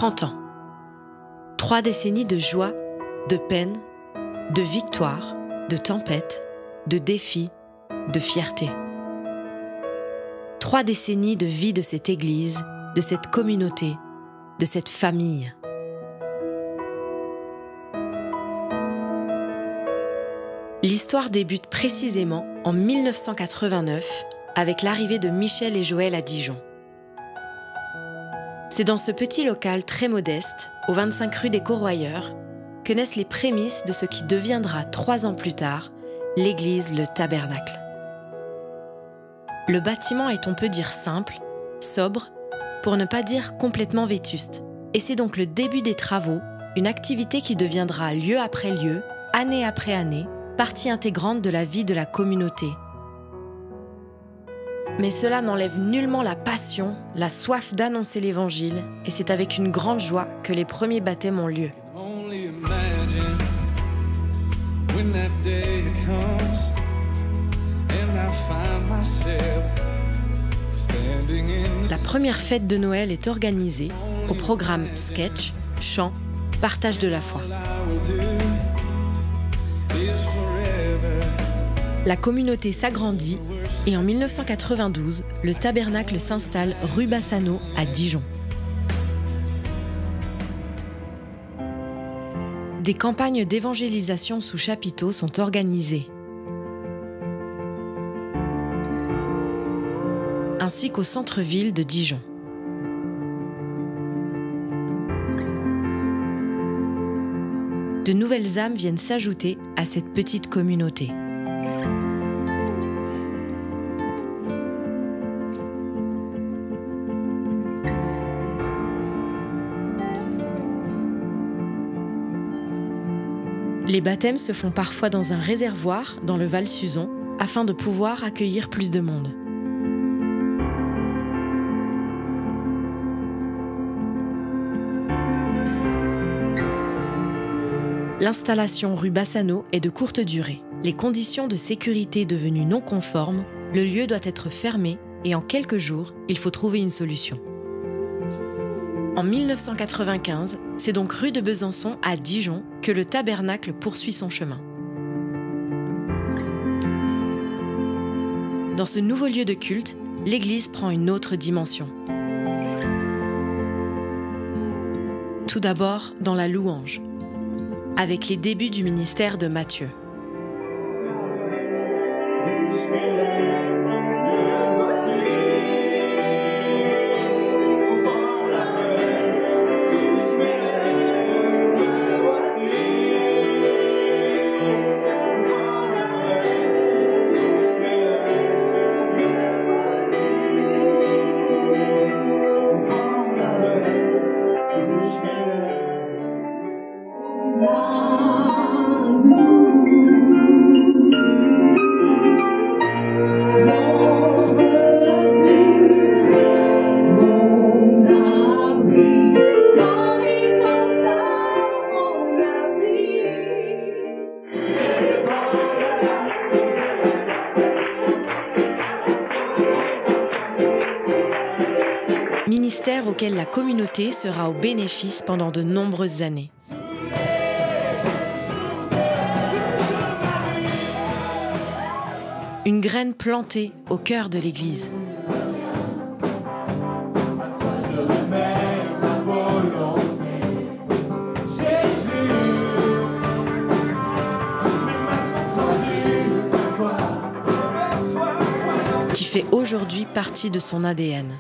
30 ans. 3 décennies de joie, de peine, de victoire, de tempête, de défis, de fierté. 3 décennies de vie de cette Église, de cette communauté, de cette famille. L'histoire débute précisément en 1989 avec l'arrivée de Michel et Joël à Dijon. C'est dans ce petit local très modeste, au 25 rue des Corroyeurs, que naissent les prémices de ce qui deviendra 3 ans plus tard l'église Le Tabernacle. Le bâtiment est, on peut dire, simple, sobre, pour ne pas dire complètement vétuste. Et c'est donc le début des travaux, une activité qui deviendra lieu après lieu, année après année, partie intégrante de la vie de la communauté. Mais cela n'enlève nullement la passion, la soif d'annoncer l'Évangile, et c'est avec une grande joie que les premiers baptêmes ont lieu. La première fête de Noël est organisée au programme sketch, chant, partage de la foi. La communauté s'agrandit et en 1992, le tabernacle s'installe rue Bassano à Dijon. Des campagnes d'évangélisation sous chapiteaux sont organisées, ainsi qu'au centre-ville de Dijon. De nouvelles âmes viennent s'ajouter à cette petite communauté. Les baptêmes se font parfois dans un réservoir dans le Val-Suzon afin de pouvoir accueillir plus de monde. L'installation rue Bassano est de courte durée. Les conditions de sécurité devenues non conformes, le lieu doit être fermé et en quelques jours, il faut trouver une solution. En 1995, c'est donc rue de Besançon à Dijon que le tabernacle poursuit son chemin. Dans ce nouveau lieu de culte, l'église prend une autre dimension. Tout d'abord dans la louange, avec les débuts du ministère de Matthieu. Ministère auquel la communauté sera au bénéfice pendant de nombreuses années. Une graine plantée au cœur de l'Église. Qui fait aujourd'hui partie de son ADN.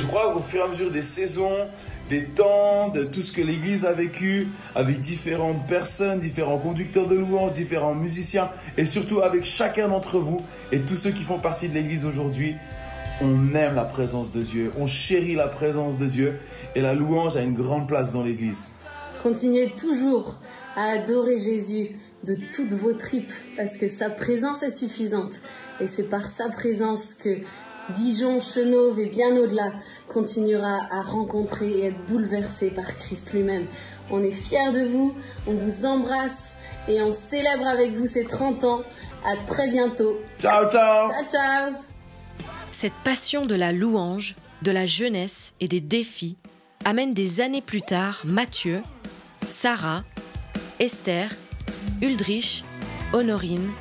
Je crois qu'au fur et à mesure des saisons, des temps, de tout ce que l'Église a vécu, avec différentes personnes, différents conducteurs de louanges, différents musiciens, et surtout avec chacun d'entre vous et tous ceux qui font partie de l'Église aujourd'hui, on aime la présence de Dieu, on chérit la présence de Dieu, et la louange a une grande place dans l'Église. Continuez toujours à adorer Jésus de toutes vos tripes, parce que sa présence est suffisante, et c'est par sa présence que Dijon, Chenauve et bien au-delà continuera à rencontrer et être bouleversé par Christ lui-même. On est fiers de vous, on vous embrasse et on célèbre avec vous ces 30 ans. À très bientôt. Ciao, ciao. Ciao, ciao. Cette passion de la louange, de la jeunesse et des défis amène des années plus tard Mathieu, Sarah, Esther, Uldrich, Honorine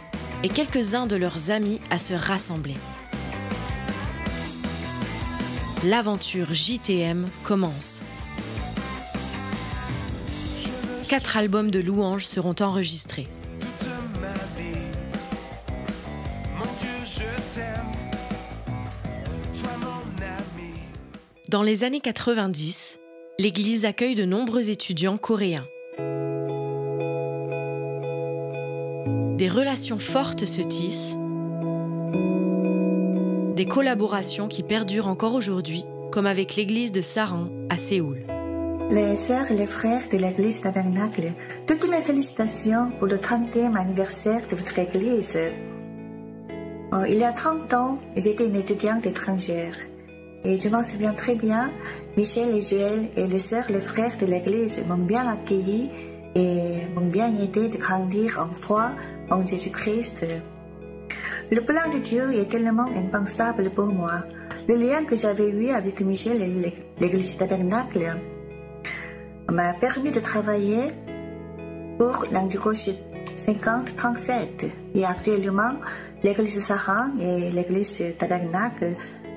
et quelques-uns de leurs amis à se rassembler. L'aventure JTM commence. 4 albums de louanges seront enregistrés. Dans les années 90, l'Église accueille de nombreux étudiants coréens. Des relations fortes se tissent, des collaborations qui perdurent encore aujourd'hui, comme avec l'église de Sarang à Séoul. Les sœurs et les frères de l'église Tabernacle, toutes mes félicitations pour le 30e anniversaire de votre église. Il y a 30 ans, j'étais une étudiante étrangère. Et je m'en souviens très bien, Michel et Joël et les sœurs et les frères de l'église m'ont bien accueilli et m'ont bien aidé de grandir en foi en Jésus-Christ. Le plan de Dieu est tellement impensable pour moi. Le lien que j'avais eu avec Michel et l'église Tabernacle m'a permis de travailler pour l'Enduro 5037. Et actuellement, l'église Sarang et l'église Tabernacle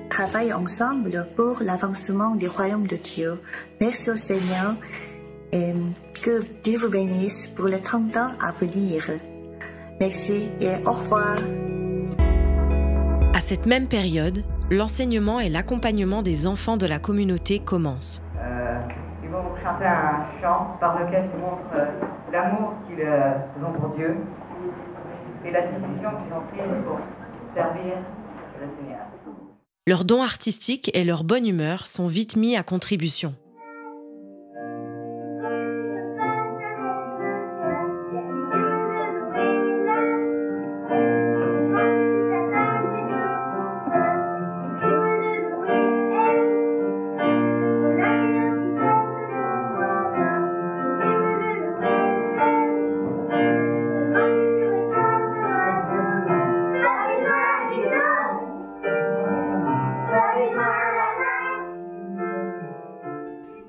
travaillent ensemble pour l'avancement du royaume de Dieu. Merci au Seigneur et que Dieu vous bénisse pour les 30 ans à venir. Merci et au revoir. À cette même période, l'enseignement et l'accompagnement des enfants de la communauté commencent. Ils vont vous chanter un chant par lequel ils montrent l'amour qu'ils ont pour Dieu et la décision qu'ils ont prise pour servir le Seigneur. Leurs dons artistiques et leur bonne humeur sont vite mis à contribution.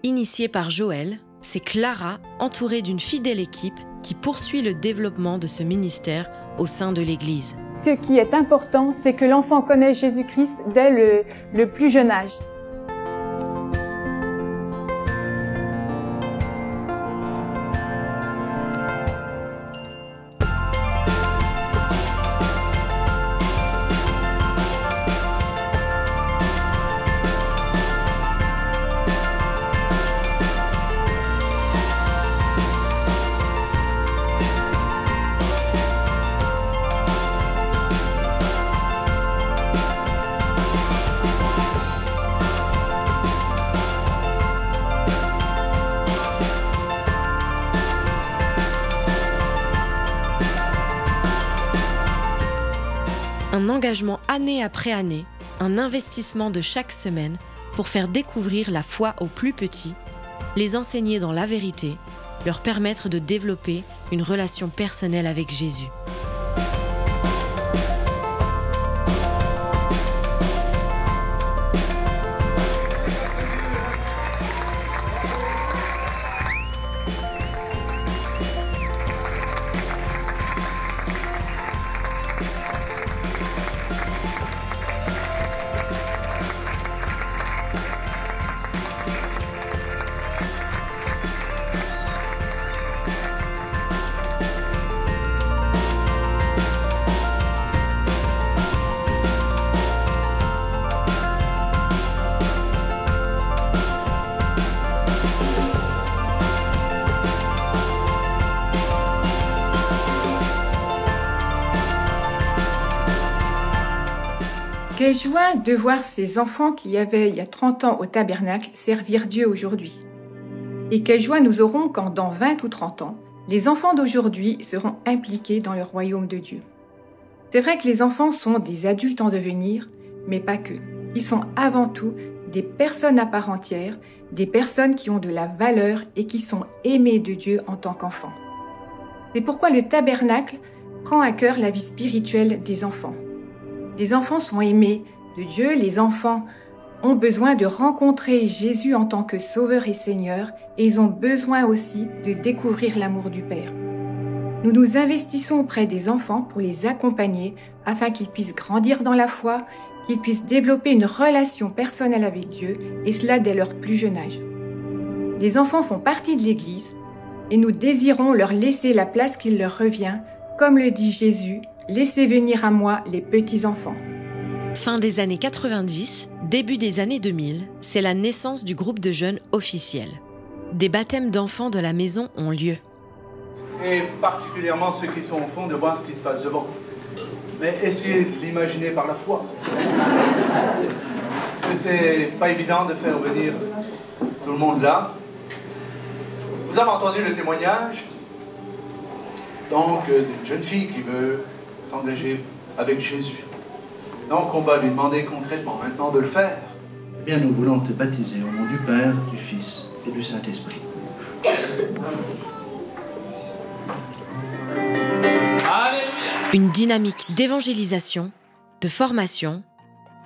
Initiée par Joël, c'est Clara, entourée d'une fidèle équipe, qui poursuit le développement de ce ministère au sein de l'Église. Ce qui est important, c'est que l'enfant connaisse Jésus-Christ dès le plus jeune âge. Un engagement année après année, un investissement de chaque semaine pour faire découvrir la foi aux plus petits, les enseigner dans la vérité, leur permettre de développer une relation personnelle avec Jésus. réjouit de voir ces enfants qu'il y avait il y a 30 ans au tabernacle servir Dieu aujourd'hui. Et quelle joie nous aurons quand dans 20 ou 30 ans, les enfants d'aujourd'hui seront impliqués dans le royaume de Dieu. C'est vrai que les enfants sont des adultes en devenir, mais pas que. Ils sont avant tout des personnes à part entière, des personnes qui ont de la valeur et qui sont aimées de Dieu en tant qu'enfants. C'est pourquoi le tabernacle prend à cœur la vie spirituelle des enfants. Les enfants sont aimés de Dieu, les enfants ont besoin de rencontrer Jésus en tant que Sauveur et Seigneur, et ils ont besoin aussi de découvrir l'amour du Père. Nous nous investissons auprès des enfants pour les accompagner afin qu'ils puissent grandir dans la foi, qu'ils puissent développer une relation personnelle avec Dieu, et cela dès leur plus jeune âge. Les enfants font partie de l'Église, et nous désirons leur laisser la place qu'il leur revient, comme le dit Jésus, « Laissez venir à moi les petits-enfants ». Fin des années 90, début des années 2000, c'est la naissance du groupe de jeunes officiel. Des baptêmes d'enfants de la maison ont lieu. Et particulièrement ceux qui sont au fond de voir ce qui se passe devant. Mais essayez de l'imaginer par la foi. Parce que c'est pas évident de faire venir tout le monde là. Vous avez entendu le témoignage donc d'une jeune fille qui veut s'engager avec Jésus. Donc on va lui demander concrètement maintenant de le faire. Eh bien, nous voulons te baptiser au nom du Père, du Fils et du Saint-Esprit. Une dynamique d'évangélisation, de formation,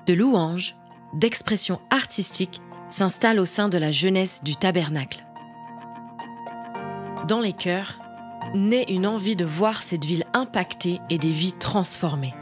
de louange, d'expression artistique s'installe au sein de la jeunesse du tabernacle. Dans les cœurs, naît une envie de voir cette ville impactée et des vies transformées.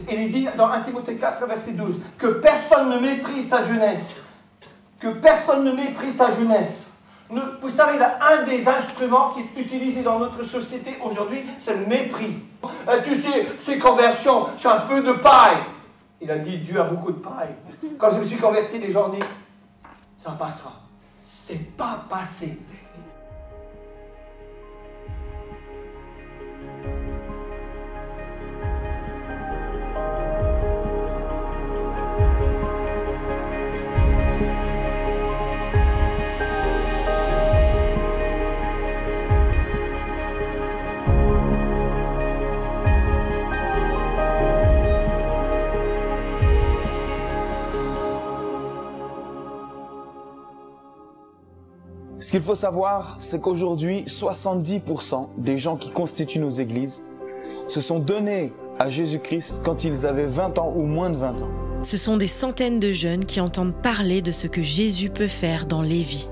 Il est dit dans 1 Timothée 4, verset 12, que personne ne méprise ta jeunesse. Que personne ne méprise ta jeunesse. Vous savez, un des instruments qui est utilisé dans notre société aujourd'hui, c'est le mépris. Tu sais, ces conversions, c'est un feu de paille. Il a dit, Dieu a beaucoup de paille. Quand je me suis converti, les gens ont dit, ça passera. C'est pas passé. Ce qu'il faut savoir, c'est qu'aujourd'hui, 70% des gens qui constituent nos églises se sont donnés à Jésus-Christ quand ils avaient 20 ans ou moins de 20 ans. Ce sont des centaines de jeunes qui entendent parler de ce que Jésus peut faire dans les vies.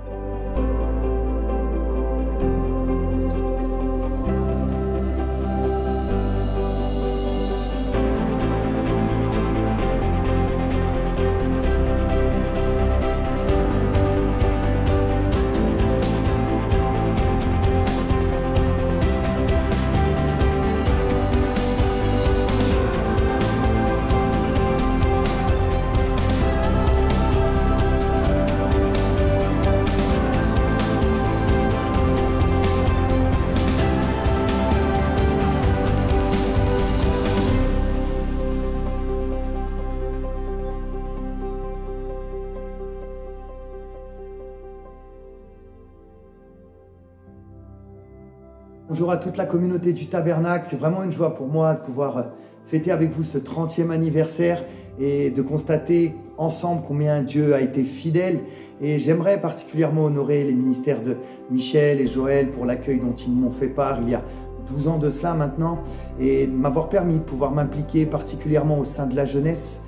Bonjour à toute la communauté du Tabernacle, c'est vraiment une joie pour moi de pouvoir fêter avec vous ce 30e anniversaire et de constater ensemble combien Dieu a été fidèle. Et j'aimerais particulièrement honorer les ministères de Michel et Joël pour l'accueil dont ils m'ont fait part il y a 12 ans de cela maintenant, et m'avoir permis de pouvoir m'impliquer particulièrement au sein de la jeunesse.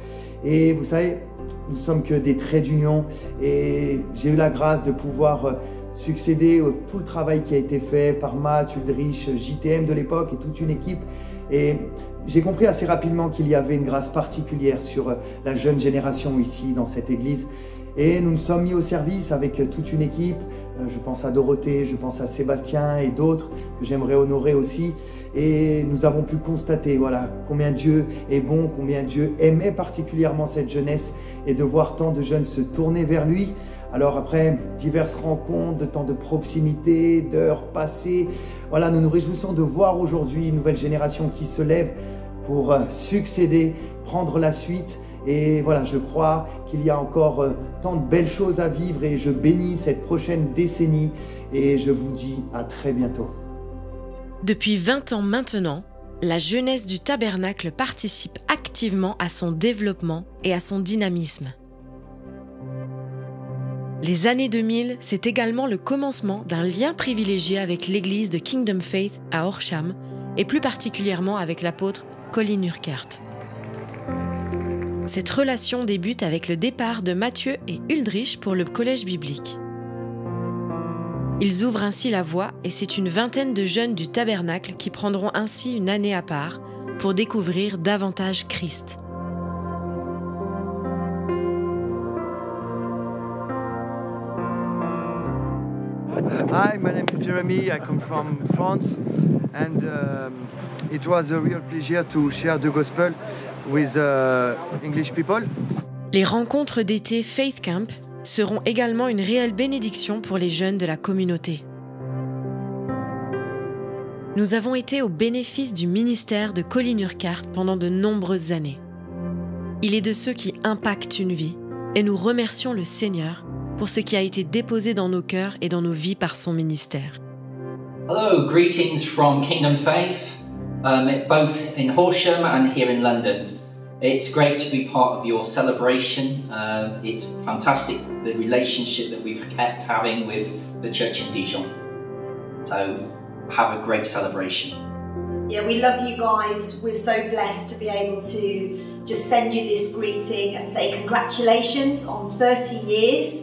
Et vous savez, nous sommes que des traits d'union et j'ai eu la grâce de pouvoir succéder à tout le travail qui a été fait par Matt, Ulrich, JTM de l'époque et toute une équipe. Et j'ai compris assez rapidement qu'il y avait une grâce particulière sur la jeune génération ici dans cette église. Et nous nous sommes mis au service avec toute une équipe. Je pense à Dorothée, je pense à Sébastien et d'autres que j'aimerais honorer aussi. Et nous avons pu constater voilà, combien Dieu est bon, combien Dieu aimait particulièrement cette jeunesse et de voir tant de jeunes se tourner vers lui. Alors après diverses rencontres, de temps de proximité, d'heures passées, voilà, nous nous réjouissons de voir aujourd'hui une nouvelle génération qui se lève pour succéder, prendre la suite. Et voilà, je crois qu'il y a encore tant de belles choses à vivre et je bénis cette prochaine décennie et je vous dis à très bientôt. Depuis 20 ans maintenant, la jeunesse du Tabernacle participe activement à son développement et à son dynamisme. Les années 2000, c'est également le commencement d'un lien privilégié avec l'église de Kingdom Faith à Horsham et plus particulièrement avec l'apôtre Colin Urquhart. Cette relation débute avec le départ de Mathieu et Ulrich pour le collège biblique. Ils ouvrent ainsi la voie et c'est une vingtaine de jeunes du Tabernacle qui prendront ainsi une année à part pour découvrir davantage Christ. Hi, my name is Jeremy. I come from France, and it was a real pleasure to share the gospel with English people. Les rencontres d'été Faith Camp seront également une réelle bénédiction pour les jeunes de la communauté. Nous avons été au bénéfice du ministère de Colin Urquhart pendant de nombreuses années. Il est de ceux qui impactent une vie et nous remercions le Seigneur pour ce qui a été déposé dans nos cœurs et dans nos vies par son ministère. Hello, greetings from Kingdom Faith, both in Horsham and here in London. It's great to be part of your celebration. It's fantastic, the relationship that we've kept having with the church in Dijon. So have a great celebration. Yeah, we love you guys. We're so blessed to be able to just send you this greeting and say congratulations on 30 years.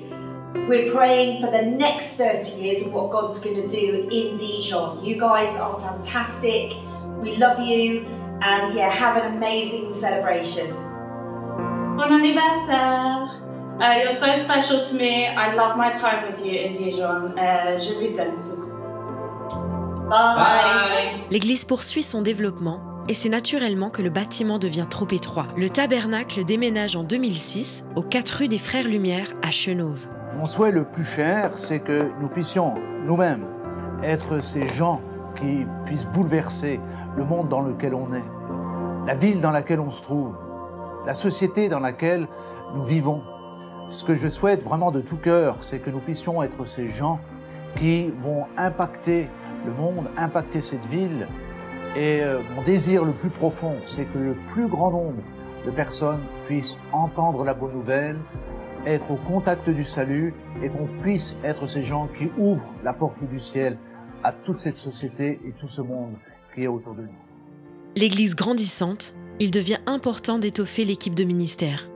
We're praying for the next 30 years and what God's going to do in Dijon. You guys are fantastic. We love you and yeah, have an amazing celebration. Bon anniversaire! You're so special to me. I love my time with you in Dijon. Je vous aime beaucoup. Bye! L'église poursuit son développement et c'est naturellement que le bâtiment devient trop étroit. Le Tabernacle déménage en 2006 aux 4 rue des Frères Lumière à Chenôve. Mon souhait le plus cher, c'est que nous puissions nous-mêmes être ces gens qui puissent bouleverser le monde dans lequel on est, la ville dans laquelle on se trouve, la société dans laquelle nous vivons. Ce que je souhaite vraiment de tout cœur, c'est que nous puissions être ces gens qui vont impacter le monde, impacter cette ville. Et mon désir le plus profond, c'est que le plus grand nombre de personnes puissent entendre la bonne nouvelle, être au contact du salut et qu'on puisse être ces gens qui ouvrent la porte du ciel à toute cette société et tout ce monde qui est autour de nous. L'église grandissante, il devient important d'étoffer l'équipe de ministère.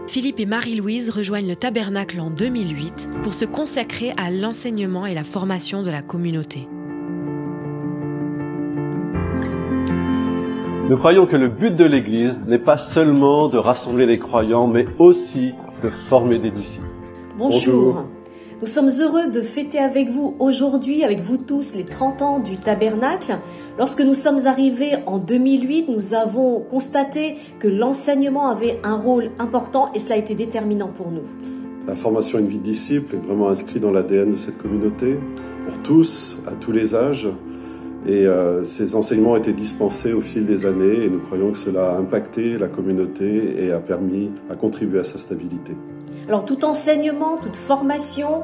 Philippe et Marie-Louise rejoignent le Tabernacle en 2008 pour se consacrer à l'enseignement et la formation de la communauté. Nous croyons que le but de l'Église n'est pas seulement de rassembler les croyants, mais aussi de former des disciples. Bonjour. Nous sommes heureux de fêter avec vous aujourd'hui, avec vous tous, les 30 ans du Tabernacle. Lorsque nous sommes arrivés en 2008, nous avons constaté que l'enseignement avait un rôle important et cela a été déterminant pour nous. La formation à une vie de disciple est vraiment inscrite dans l'ADN de cette communauté, pour tous, à tous les âges. Et ces enseignements ont été dispensés au fil des années et nous croyons que cela a impacté la communauté et a contribué à sa stabilité. Alors tout enseignement, toute formation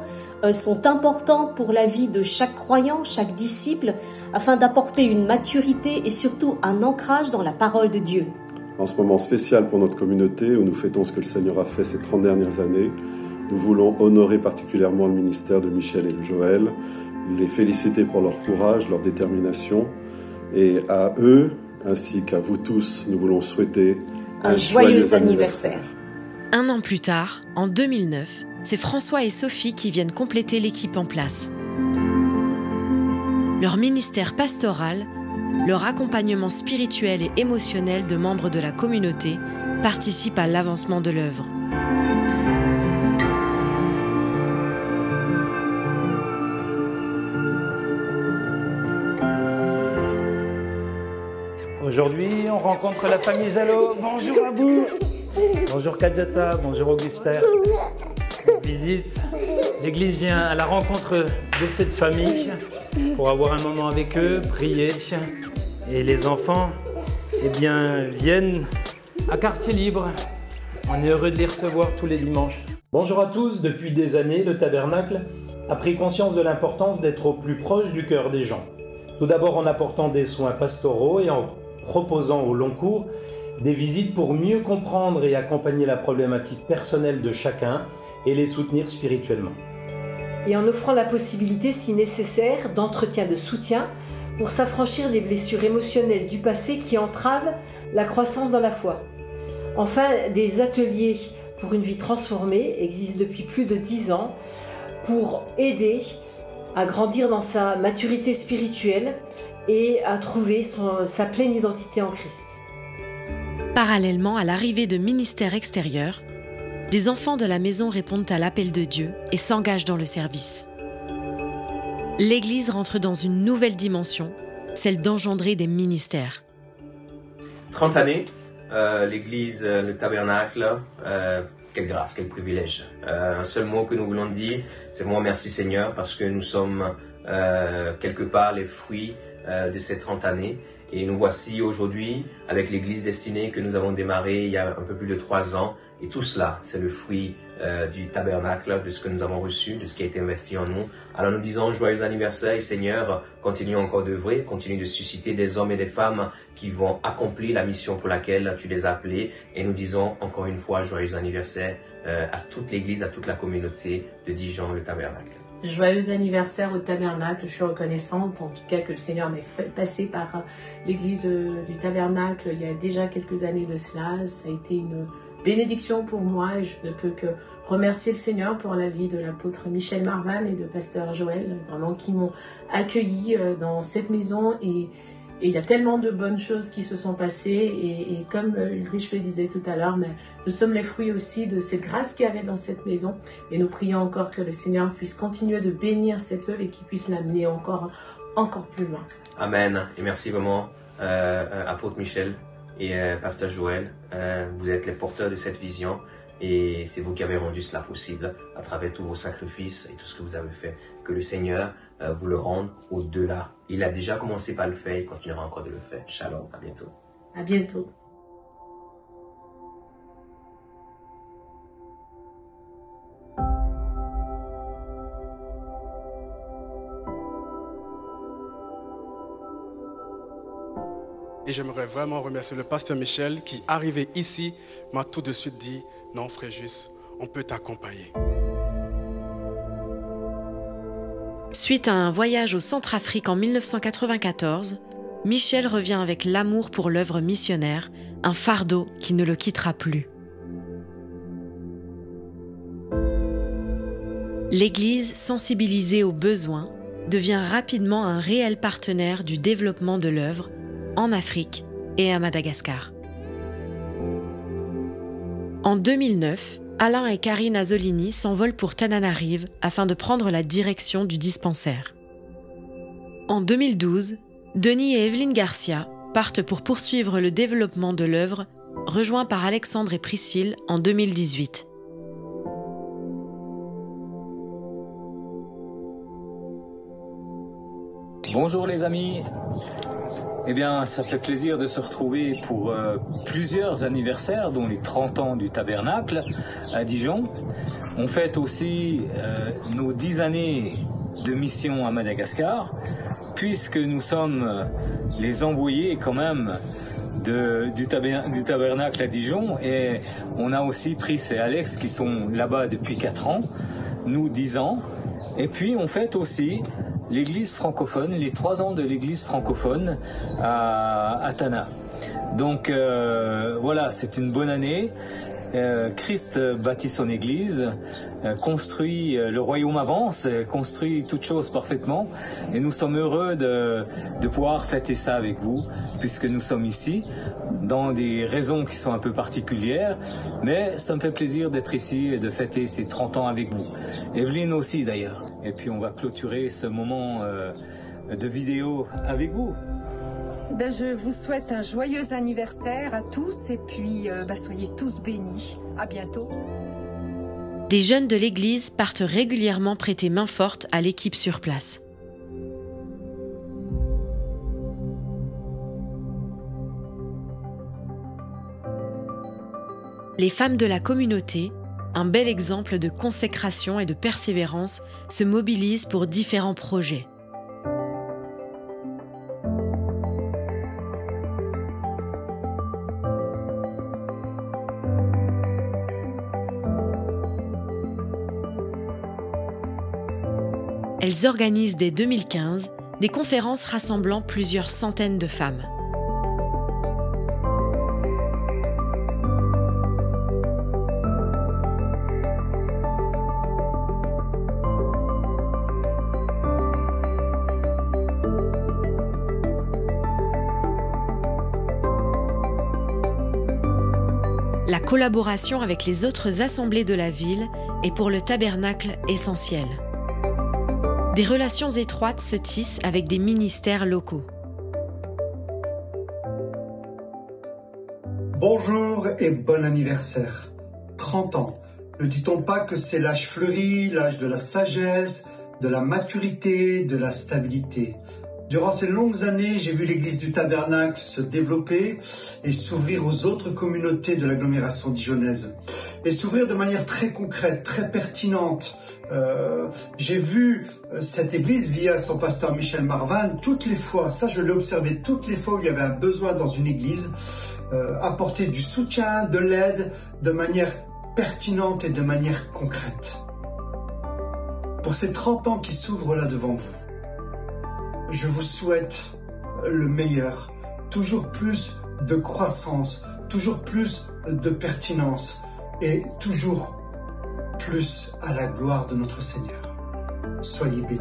sont importants pour la vie de chaque croyant, chaque disciple, afin d'apporter une maturité et surtout un ancrage dans la parole de Dieu. En ce moment spécial pour notre communauté, où nous fêtons ce que le Seigneur a fait ces 30 dernières années, nous voulons honorer particulièrement le ministère de Michel et de Joël, les féliciter pour leur courage, leur détermination, et à eux, ainsi qu'à vous tous, nous voulons souhaiter un joyeux anniversaire. Un an plus tard, en 2009, c'est François et Sophie qui viennent compléter l'équipe en place. Leur ministère pastoral, leur accompagnement spirituel et émotionnel de membres de la communauté participent à l'avancement de l'œuvre. Aujourd'hui, on rencontre la famille Jalot. Bonjour Abou. Bonjour Kadjata, bonjour Augustin. Visite. L'église vient à la rencontre de cette famille pour avoir un moment avec eux, prier. Et les enfants, eh bien, viennent à Quartier Libre. On est heureux de les recevoir tous les dimanches. Bonjour à tous. Depuis des années, le Tabernacle a pris conscience de l'importance d'être au plus proche du cœur des gens. Tout d'abord en apportant des soins pastoraux et en proposant au long cours des visites pour mieux comprendre et accompagner la problématique personnelle de chacun et les soutenir spirituellement. Et en offrant la possibilité, si nécessaire, d'entretien de soutien pour s'affranchir des blessures émotionnelles du passé qui entravent la croissance dans la foi. Enfin, des ateliers pour une vie transformée existent depuis plus de 10 ans pour aider à grandir dans sa maturité spirituelle et à trouver sa pleine identité en Christ. Parallèlement à l'arrivée de ministères extérieurs, des enfants de la maison répondent à l'appel de Dieu et s'engagent dans le service. L'Église rentre dans une nouvelle dimension, celle d'engendrer des ministères. 30 années, l'Église, le Tabernacle, quelle grâce, quel privilège. Un seul mot que nous voulons dire, c'est vraiment merci Seigneur, parce que nous sommes quelque part les fruits de ces 30 années. Et nous voici aujourd'hui avec l'Église destinée que nous avons démarré il y a un peu plus de 3 ans. Et tout cela, c'est le fruit du Tabernacle, de ce que nous avons reçu, de ce qui a été investi en nous. Alors nous disons joyeux anniversaire et Seigneur, continue encore d'œuvrer, continue de susciter des hommes et des femmes qui vont accomplir la mission pour laquelle tu les as appelés. Et nous disons encore une fois joyeux anniversaire à toute l'Église, à toute la communauté de Dijon, le Tabernacle. Joyeux anniversaire au Tabernacle. Je suis reconnaissante en tout cas que le Seigneur m'ait fait passer par l'église du Tabernacle il y a déjà quelques années de cela. Ça a été une bénédiction pour moi et je ne peux que remercier le Seigneur pour la vie de l'apôtre Michel Marvan et de pasteur Joël, vraiment qui m'ont accueilli dans cette maison et il y a tellement de bonnes choses qui se sont passées et comme Ulrich le disait tout à l'heure, nous sommes les fruits aussi de cette grâce qu'il y avait dans cette maison et nous prions encore que le Seigneur puisse continuer de bénir cette œuvre et qu'il puisse l'amener encore plus loin. Amen. Et merci vraiment apôtre Michel et pasteur Joël. Vous êtes les porteurs de cette vision et c'est vous qui avez rendu cela possible à travers tous vos sacrifices et tout ce que vous avez fait. Que le Seigneur vous le rende au-delà. Il a déjà commencé par le faire, il continuera encore de le faire. Shalom, à bientôt. À bientôt. Et j'aimerais vraiment remercier le pasteur Michel qui, arrivé ici, m'a tout de suite dit « Non, Fréjus, on peut t'accompagner ». Suite à un voyage au Centrafrique en 1994, Michel revient avec l'amour pour l'œuvre missionnaire, un fardeau qui ne le quittera plus. L'Église, sensibilisée aux besoins, devient rapidement un réel partenaire du développement de l'œuvre en Afrique et à Madagascar. En 2009, Alain et Karine Azzolini s'envolent pour Tananarive afin de prendre la direction du dispensaire. En 2012, Denis et Evelyne Garcia partent pour poursuivre le développement de l'œuvre, rejoints par Alexandre et Priscille en 2018. Bonjour les amis. Eh bien, ça fait plaisir de se retrouver pour plusieurs anniversaires, dont les 30 ans du Tabernacle à Dijon. On fête aussi nos 10 années de mission à Madagascar, puisque nous sommes les envoyés quand même du Tabernacle à Dijon, et on a aussi Pris et Alex qui sont là-bas depuis 4 ans, nous 10 ans, et puis on fête aussi l'église francophone, les 3 ans de l'église francophone à Tana. Donc voilà, c'est une bonne année. Christ bâtit son église, construit, le royaume avance, construit toutes choses parfaitement, et nous sommes heureux de pouvoir fêter ça avec vous, puisque nous sommes ici, dans des raisons qui sont un peu particulières, mais ça me fait plaisir d'être ici et de fêter ces 30 ans avec vous. Evelyne aussi d'ailleurs. Et puis on va clôturer ce moment de vidéo avec vous. Je vous souhaite un joyeux anniversaire à tous et puis soyez tous bénis. À bientôt. Des jeunes de l'église partent régulièrement prêter main forte à l'équipe sur place. Les femmes de la communauté, un bel exemple de consécration et de persévérance, se mobilisent pour différents projets. Elles organisent dès 2015 des conférences rassemblant plusieurs centaines de femmes. La collaboration avec les autres assemblées de la ville est pour le Tabernacle essentielle. Des relations étroites se tissent avec des ministères locaux. Bonjour et bon anniversaire. 30 ans. Ne dit-on pas que c'est l'âge fleuri, l'âge de la sagesse, de la maturité, de la stabilité? Durant ces longues années, j'ai vu l'église du Tabernacle se développer et s'ouvrir aux autres communautés de l'agglomération dijonnaise. Et s'ouvrir de manière très concrète, très pertinente. J'ai vu cette église via son pasteur Michel Marvan toutes les fois, ça je l'ai observé, toutes les fois où il y avait un besoin dans une église, apporter du soutien, de l'aide, de manière pertinente et de manière concrète. Pour ces 30 ans qui s'ouvrent là devant vous, je vous souhaite le meilleur, toujours plus de croissance, toujours plus de pertinence et toujours plus à la gloire de notre Seigneur. Soyez bénis.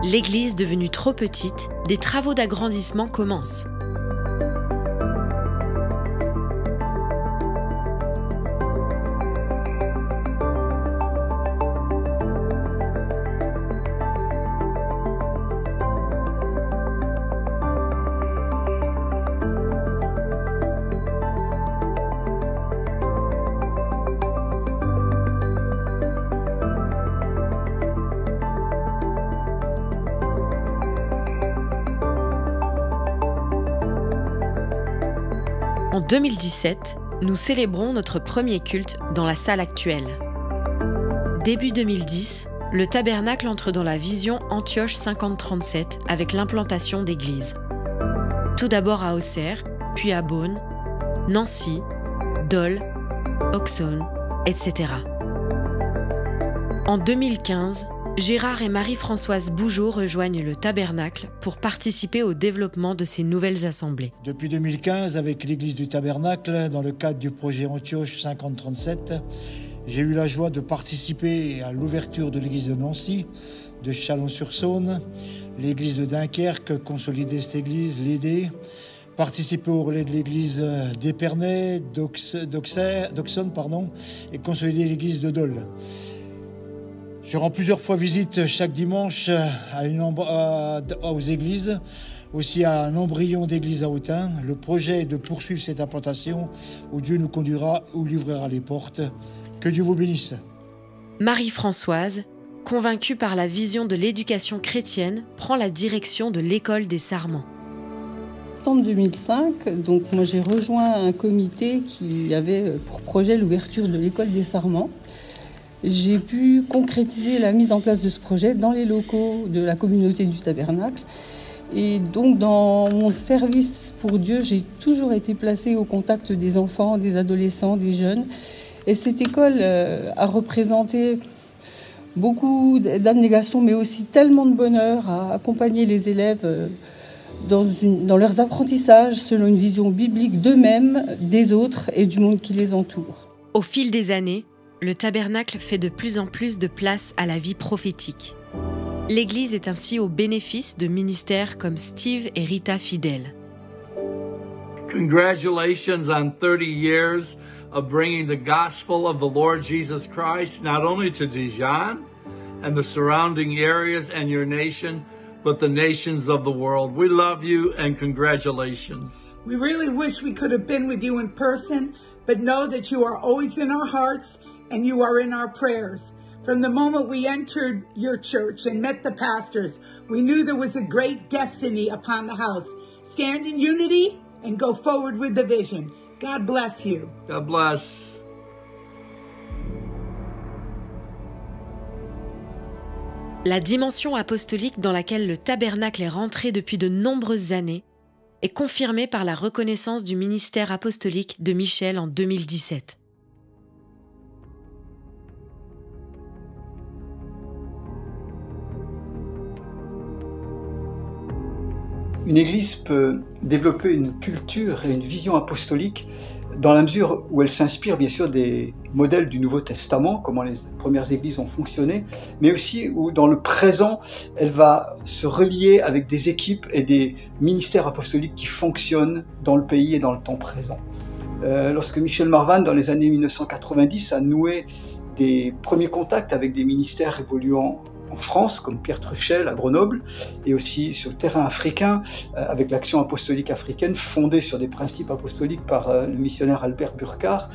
L'église devenue trop petite, des travaux d'agrandissement commencent. En 2017, nous célébrons notre premier culte dans la salle actuelle. Début 2010, le Tabernacle entre dans la vision Antioche 5037 avec l'implantation d'églises. Tout d'abord à Auxerre, puis à Beaune, Nancy, Dole, Auxonne, etc. En 2015, Gérard et Marie-Françoise Bougeot rejoignent le Tabernacle pour participer au développement de ces nouvelles assemblées. Depuis 2015, avec l'Église du Tabernacle, dans le cadre du projet Antioche 5037, j'ai eu la joie de participer à l'ouverture de l'église de Nancy, de Chalon-sur-Saône, l'église de Dunkerque, consolider cette église, l'aider, participer au relais de l'église d'Épernay, d'Auxonne, et consolider l'église de Dole. Je rends plusieurs fois visite chaque dimanche aux églises, aussi à un embryon d'église à Autun. Le projet est de poursuivre cette implantation où Dieu nous conduira, où il ouvrira les portes. Que Dieu vous bénisse. Marie-Françoise, convaincu par la vision de l'éducation chrétienne, prend la direction de l'école des Sarments. En septembre 2005, donc moi j'ai rejoint un comité qui avait pour projet l'ouverture de l'école des Sarments. J'ai pu concrétiser la mise en place de ce projet dans les locaux de la communauté du Tabernacle. Et donc dans mon service pour Dieu, j'ai toujours été placée au contact des enfants, des adolescents, des jeunes. Et cette école a représenté beaucoup d'abnégation, mais aussi tellement de bonheur à accompagner les élèves dans leurs apprentissages selon une vision biblique d'eux-mêmes, des autres et du monde qui les entoure. Au fil des années, le tabernacle fait de plus en plus de place à la vie prophétique. L'Église est ainsi au bénéfice de ministères comme Steve et Rita Fidel. Congratulations on 30 years of bringing the gospel of the Lord Jesus Christ not only to Dijon and the surrounding areas and your nation, but the nations of the world. We love you and congratulations. We really wish we could have been with you in person, but know that you are always in our hearts and you are in our prayers. From the moment we entered your church and met the pastors, we knew there was a great destiny upon the house. Stand in unity and go forward with the vision. God bless you. God bless. La dimension apostolique dans laquelle le tabernacle est rentré depuis de nombreuses années est confirmée par la reconnaissance du ministère apostolique de Michel en 2017. Une église peut développer une culture et une vision apostolique dans la mesure où elle s'inspire bien sûr des modèles du Nouveau Testament, comment les premières églises ont fonctionné, mais aussi où dans le présent, elle va se relier avec des équipes et des ministères apostoliques qui fonctionnent dans le pays et dans le temps présent. Lorsque Michel Marvan, dans les années 1990, a noué des premiers contacts avec des ministères évoluant en France, comme Pierre Truchel à Grenoble, et aussi sur le terrain africain, avec l'action apostolique africaine fondée sur des principes apostoliques par le missionnaire Albert Burkhardt,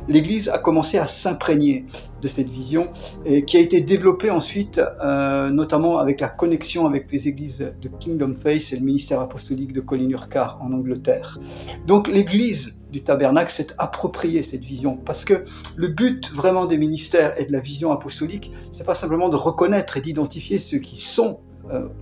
l'Église a commencé à s'imprégner de cette vision et qui a été développée ensuite, notamment avec la connexion avec les églises de Kingdom Faith et le ministère apostolique de Colin Urquhart en Angleterre. Donc l'Église du Tabernacle s'est appropriée cette vision, parce que le but vraiment des ministères et de la vision apostolique, c'est pas simplement de reconnaître et d'identifier ceux qui sont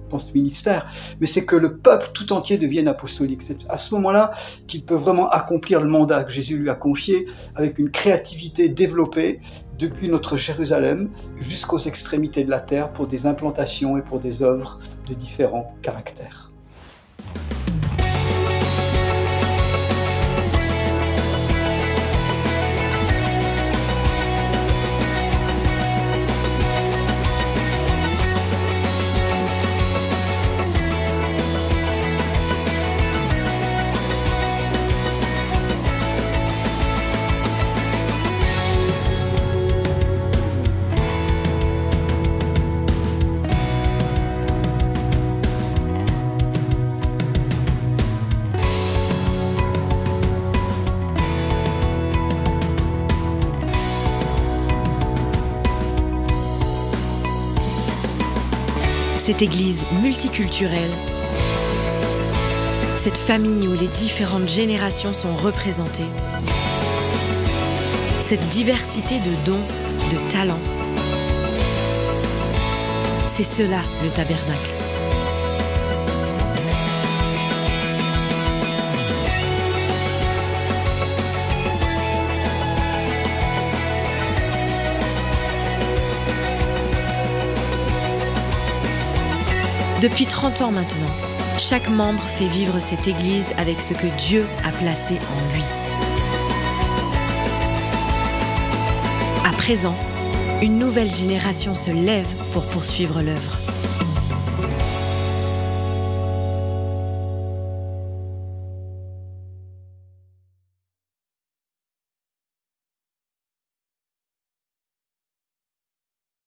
dans ce ministère, mais c'est que le peuple tout entier devienne apostolique. C'est à ce moment-là qu'il peut vraiment accomplir le mandat que Jésus lui a confié avec une créativité développée depuis notre Jérusalem jusqu'aux extrémités de la terre pour des implantations et pour des œuvres de différents caractères. Cette église multiculturelle, cette famille où les différentes générations sont représentées, cette diversité de dons, de talents, c'est cela le tabernacle. Depuis 30 ans maintenant, chaque membre fait vivre cette église avec ce que Dieu a placé en lui. À présent, une nouvelle génération se lève pour poursuivre l'œuvre.